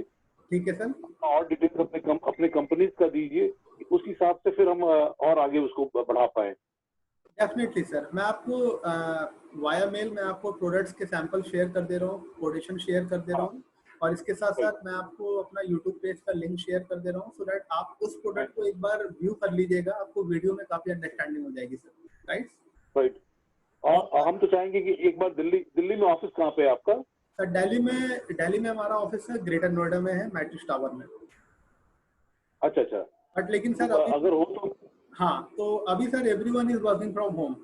ठीक है सर। और डिटेल्स अपने कंपनीज का दीजिए, उस हिसाब से फिर हम और आगे उसको बढ़ा पाए। डेफिनेटली सर, मैं आपको वाया मेल में आपको प्रोडक्ट्स के सैंपल शेयर कर दे रहा हूँ, कोटेशन शेयर कर दे रहा हूँ, और इसके साथ साथ मैं आपको अपना यूट्यूब पेज का लिंक शेयर कर दे रहा हूँ, सो दैट आप उस प्रोडक्ट को एक बार व्यू कर लीजिएगा, आपको वीडियो में काफी अंडरस्टैंडिंग हो जाएगी सर। राइट। और हम तो चाहेंगे कि एक बार दिल्ली में ऑफिस कहाँ पे है आपका? सर दिल्ली में हमारा ऑफिस है, ग्रेटर नोएडा में है, मैट्रिक्स टावर में। अच्छा। बट लेकिन सर तो अगर हो तो हाँ, तो अभी sir everyone is working from home.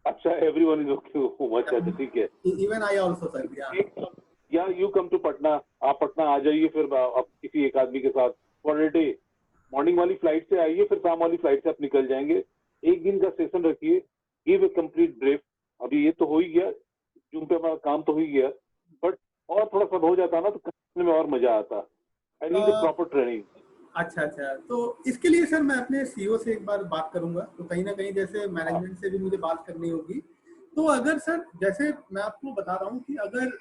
अच्छा, एवरीवन इज ओके होम। अच्छा, ठीक है। Even I also sir. या यू कम टू पटना, आप पटना आ जाइए, फिर आप किसी एक आदमी के साथ फॉर अ डे, मॉर्निंग वाली फ्लाइट से आइए, फिर शाम वाली फ्लाइट से आप निकल जाएंगे। एक दिन का सेशन रखिए, गिव ए कंप्लीट ब्रीफ। अभी ये तो हो ही गया, जूम पे हमारा काम तो हो ही गया, बट और थोड़ा सा हो जाता ना तो करने में और मजा आता। I need a proper training. अच्छा, तो इसके लिए सर मैं अपने सीईओ से एक बार बात करूंगा, तो कहीं ना कहीं जैसे मैनेजमेंट से भी मुझे बात करनी होगी। तो अगर सर, जैसे मैं आपको बता रहा हूँ कि अगर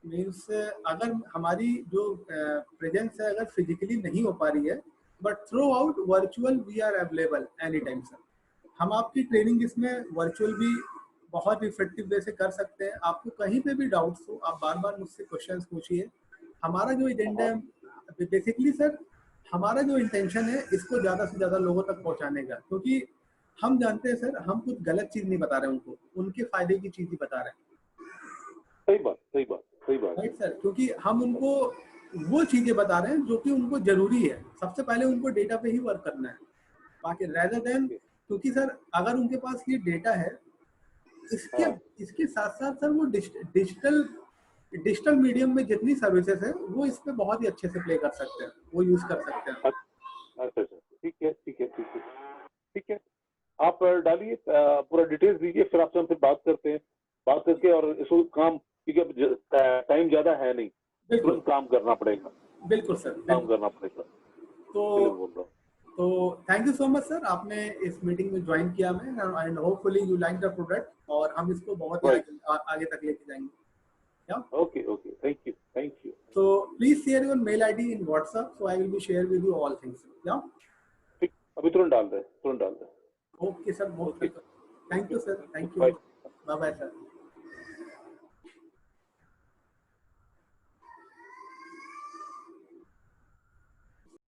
मीन्स अगर हमारी जो प्रेजेंस है अगर फिजिकली नहीं हो पा रही है, but throughout virtual we are available any time sir. हम आपकी ट्रेनिंग इसमें वर्चुअल भी बहुत इफेक्टिव वे से कर सकते हैं। आपको कहीं पे भी डाउट्स हो, आप बार बार मुझसे क्वेश्चंस पूछिए। हमारा जो एजेंडा है बेसिकली सर, हमारा जो इंटेंशन है इसको ज्यादा से ज्यादा लोगों तक पहुंचाने का, क्योंकि हम जानते हैं सर, हम कुछ गलत चीज नहीं बता रहे उनको, उनके फायदे की चीज ही बता रहे हैं। सही बात राइट सर, क्योंकि हम उनको वो चीजें बता रहे हैं जो कि उनको जरूरी है। सबसे पहले उनको डेटा पे ही वर्क करना है, बाकी रेदर देन, क्योंकि सर अगर उनके पास ये डेटा है, इसके साथ साथ सर वो डिजिटल मीडियम में जितनी सर्विसेज है वो इस पे बहुत ही अच्छे से प्ले कर सकते हैं, वो यूज कर सकते हैं। अच्छा, ठीक है। आप डालिए, पूरा डिटेल्स दीजिए, फिर आपसे हम बात करते हैं, बात करके और इसको काम, क्योंकि टाइम ज्यादा है नहीं, तुरंत काम करना पड़ेगा। बिल्कुल सर, काम करना पड़ेगा। तो thank you so much sir, आपने इस मीटिंग में ज्वाइन किया मैं, and hopefully you like the product, और हम इसको बहुत ही आगे तक लेके जाएंगे। Okay, thank you. So please share your mail ID in WhatsApp, so I will be share with you all things. Yeah. ठीक, अभी तुरंत डाल दे। Okay sir, most welcome. Thank you sir. Thank you. Bye. Bye bye sir.